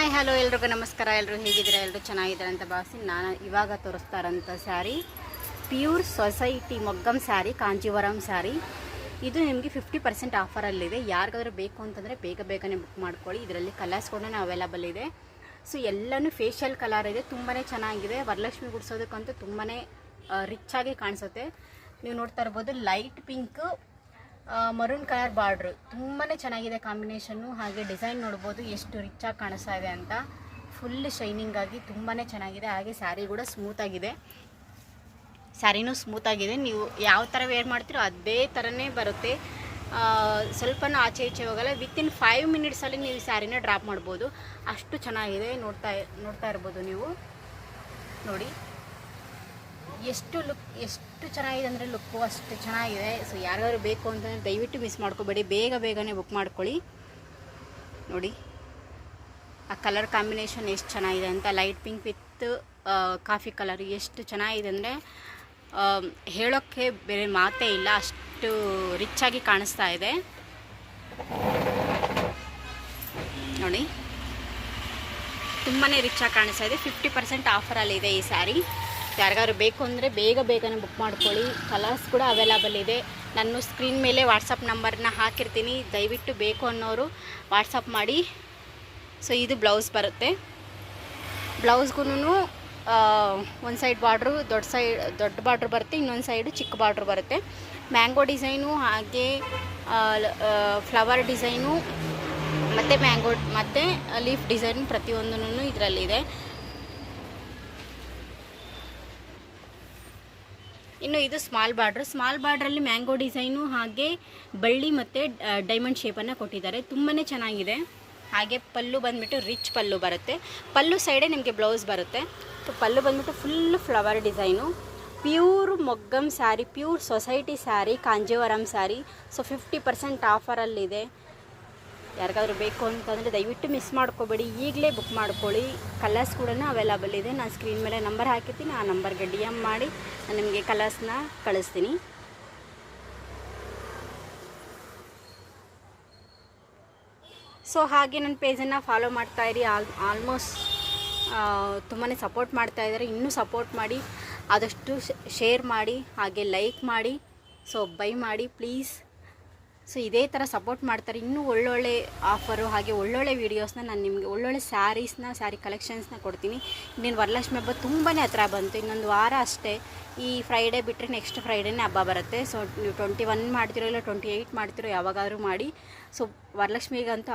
Hi hello ಎಲ್ರಿಗೂ ನಮಸ್ಕಾರ. ಎಲ್ಲರೂ ಹೇಗಿದ್ದೀರಾ? ಎಲ್ಲರೂ ಚೆನ್ನಾಗಿದ್ದಾರೆ ಅಂತ ಭಾವಿಸಿ ನಾನು ಇವಾಗ ತೋರಿಸ್ತಾ ಇರೋಂಥ ಸ್ಯಾರಿ ಪ್ಯೂರ್ ಸೊಸೈಟಿ ಮೊಗ್ಗಮ್ ಸ್ಯಾರಿ, ಕಾಂಜೀವರಂ ಸ್ಯಾರಿ. ಇದು ನಿಮಗೆ 50% ಆಫರಲ್ಲಿದೆ. ಯಾರಿಗಾದ್ರೂ ಬೇಕು ಅಂತಂದರೆ ಬೇಗನೆ ಬುಕ್ ಮಾಡ್ಕೊಳ್ಳಿ. ಇದರಲ್ಲಿ ಕಲರ್ಸ್ ಕೂಡ ಅವೈಲಬಲ್ ಇದೆ. ಸೊ ಎಲ್ಲನೂ ಫೇಶಿಯಲ್ ಕಲರ್ ಇದೆ, ತುಂಬಾ ಚೆನ್ನಾಗಿದೆ. ವರಲಕ್ಷ್ಮಿ ಗುಡಿಸೋದಕ್ಕಂತೂ ತುಂಬಾ ರಿಚ್ ಆಗಿ ಕಾಣಿಸುತ್ತೆ. ನೀವು ನೋಡ್ತಾ ಇರ್ಬೋದು light pink maroon colour border ತುಂಬಾ ಚೆನ್ನಾಗಿದೆ ಕಾಂಬಿನೇಷನ್ನು. ಹಾಗೆ ಡಿಸೈನ್ ನೋಡ್ಬೋದು ಎಷ್ಟು ರಿಚ್ ಆಗಿ ಕಾಣಿಸ್ತಾ ಇದೆ ಅಂತ. ಫುಲ್ ಶೈನಿಂಗ್ ಆಗಿ ತುಂಬಾ ಚೆನ್ನಾಗಿದೆ. ಹಾಗೆ ಸ್ಯಾರಿ ಕೂಡ ಸ್ಮೂತಾಗಿದೆ, ಸ್ಯಾರಿನೂ ಸ್ಮೂತಾಗಿದೆ. ನೀವು ಯಾವ ಥರ ವೇರ್ ಮಾಡ್ತೀರೋ ಅದೇ ಥರನೇ ಬರುತ್ತೆ. ಸ್ವಲ್ಪನೂ ಆಚೆ ಈಚೆ ಹೋಗಲ್ಲ. ವಿತಿನ್ 5 ಮಿನಿಟ್ಸಲ್ಲಿ ನೀವು ಸ್ಯಾರಿನ ಡ್ರಾಪ್ ಮಾಡ್ಬೋದು, ಅಷ್ಟು ಚೆನ್ನಾಗಿದೆ. ನೋಡ್ತಾ ಇರ್ಬೋದು ನೀವು. ನೋಡಿ ಎಷ್ಟು ಚೆನ್ನಾಗಿದೆ ಅಂದರೆ ಲುಕ್ಕು ಅಷ್ಟು ಚೆನ್ನಾಗಿದೆ. ಸೊ ಯಾರಿಗಾದ್ರು ಬೇಕು ಅಂತಂದರೆ ದಯವಿಟ್ಟು ಮಿಸ್ ಮಾಡ್ಕೋಬೇಡಿ, ಬೇಗನೆ ಬುಕ್ ಮಾಡ್ಕೊಳ್ಳಿ. ನೋಡಿ ಆ ಕಲರ್ ಕಾಂಬಿನೇಷನ್ ಎಷ್ಟು ಚೆನ್ನಾಗಿದೆ ಅಂತ. Light pink with coffee colour ಎಷ್ಟು ಚೆನ್ನಾಗಿದೆ ಅಂದರೆ ಹೇಳೋಕ್ಕೆ ಬೇರೆ ಮಾತೇ ಇಲ್ಲ, ಅಷ್ಟು ರಿಚ್ ಆಗಿ ಕಾಣಿಸ್ತಾ ಇದೆ. ನೋಡಿ ತುಂಬಾ ರಿಚ್ ಆಗಿ ಕಾಣಿಸ್ತಾ ಇದೆ. 50% ಆಫರಲ್ಲಿದೆ ಈ ಸ್ಯಾರಿ. ಯಾರಿಗಾದ್ರು ಬೇಕು ಅಂದರೆ ಬೇಗನೆ ಬುಕ್ ಮಾಡ್ಕೊಳ್ಳಿ. ಕಲರ್ಸ್ ಕೂಡ ಅವೈಲಬಲ್ ಇದೆ. ನಾನು ಸ್ಕ್ರೀನ್ ಮೇಲೆ ವಾಟ್ಸಪ್ ನಂಬರ್ನ ಹಾಕಿರ್ತೀನಿ, ದಯವಿಟ್ಟು ಬೇಕು ಅನ್ನೋರು ವಾಟ್ಸಪ್ ಮಾಡಿ. ಸೊ ಇದು ಬ್ಲೌಸ್ ಬರುತ್ತೆ. ಬ್ಲೌಸ್ಗೂ ಒಂದು ಸೈಡ್ ಬಾರ್ಡ್ರು ದೊಡ್ಡ ಬಾರ್ಡ್ರ್ ಬರುತ್ತೆ, ಇನ್ನೊಂದು ಸೈಡು ಚಿಕ್ಕ ಬಾರ್ಡ್ರ್ ಬರುತ್ತೆ. ಮ್ಯಾಂಗೋ ಡಿಸೈನು ಹಾಗೆ ಫ್ಲವರ್ ಡಿಸೈನು ಮತ್ತು ಮ್ಯಾಂಗೋ ಮತ್ತು ಲೀಫ್ ಡಿಸೈನ್ ಪ್ರತಿಯೊಂದೂ ಇದರಲ್ಲಿದೆ. ಇನ್ನು ಇದು ಸ್ಮಾಲ್ ಬಾರ್ಡ್ರಲ್ಲಿ ಮ್ಯಾಂಗೋ ಡಿಸೈನು ಹಾಗೆ ಬಳ್ಳಿ ಮತ್ತು ಡೈಮಂಡ್ ಶೇಪನ್ನು ಕೊಟ್ಟಿದ್ದಾರೆ. ತುಂಬಾ ಚೆನ್ನಾಗಿದೆ. ಹಾಗೆ ಪಲ್ಲು ಬಂದುಬಿಟ್ಟು ರಿಚ್ ಪಲ್ಲು ಬರುತ್ತೆ. ಪಲ್ಲು ಸೈಡೇ ನಿಮಗೆ ಬ್ಲೌಸ್ ಬರುತ್ತೆ. ಸೊ ಪಲ್ಲು ಬಂದುಬಿಟ್ಟು ಫುಲ್ಲು ಫ್ಲವರ್ ಡಿಸೈನು. ಪ್ಯೂರ್ ಮೊಗ್ಗಮ್ saree, pure society saree, Kanjeevaram saree. So 50% ಆಫರಲ್ಲಿದೆ. ಯಾರಿಗಾದ್ರೂ ಬೇಕು ಅಂತಂದರೆ ದಯವಿಟ್ಟು ಮಿಸ್ ಮಾಡ್ಕೋಬೇಡಿ, ಈಗಲೇ ಬುಕ್ ಮಾಡ್ಕೊಳ್ಳಿ. ಕಲರ್ಸ್ ಕೂಡ ಅವೈಲಬಲ್ ಇದೆ. ನಾನು ಸ್ಕ್ರೀನ್ ಮೇಲೆ ನಂಬರ್ ಹಾಕಿರ್ತೀನಿ, ಆ ನಂಬರ್ಗೆ DM ಮಾಡಿ ನಾನು ನಿಮಗೆ ಕಲರ್ಸ್ನ ಕಳಿಸ್ತೀನಿ. ಸೊ ಹಾಗೆ ನನ್ನ ಪೇಜನ್ನು ಫಾಲೋ ಮಾಡ್ತಾಯಿರಿ. ಆಲ್ಮೋಸ್ಟ್ ತುಂಬಾ ಸಪೋರ್ಟ್ ಮಾಡ್ತಾಯಿದ್ದಾರೆ. ಇನ್ನೂ ಸಪೋರ್ಟ್ ಮಾಡಿ, ಆದಷ್ಟು ಶೇರ್ ಮಾಡಿ, ಹಾಗೆ ಲೈಕ್ ಮಾಡಿ. ಸೊ ಬೈ ಮಾಡಿ ಪ್ಲೀಸ್. ಸೊ ಇದೇ ಥರ ಸಪೋರ್ಟ್ ಮಾಡ್ತಾರೆ. ಇನ್ನೂ ಒಳ್ಳೊಳ್ಳೆ ಆಫರು ಹಾಗೆ ಒಳ್ಳೊಳ್ಳೆ ವೀಡಿಯೋಸ್ನ ನಾನು ನಿಮಗೆ ಒಳ್ಳೊಳ್ಳೆ ಸ್ಯಾರಿ ಕಲೆಕ್ಷನ್ಸ್ನ ಕೊಡ್ತೀನಿ. ಇನ್ನೇನು ವರಲಕ್ಷ್ಮಿ ಹಬ್ಬ ತುಂಬಾ ಹತ್ರ ಬಂತು, ಇನ್ನೊಂದು ವಾರ ಅಷ್ಟೇ. ಈ ಫ್ರೈಡೇ ಬಿಟ್ಟರೆ ನೆಕ್ಸ್ಟ್ ಫ್ರೈಡೇನೇ ಹಬ್ಬ ಬರುತ್ತೆ. ಸೊ ನೀವು 21 ಮಾಡ್ತಿರೋ ಇಲ್ಲ 28 ಮಾಡ್ತಿರೋ ಯಾವಾಗಾದ್ರೂ ಮಾಡಿ. ಸೊ ವರಲಕ್ಷ್ಮಿಗಂತೂ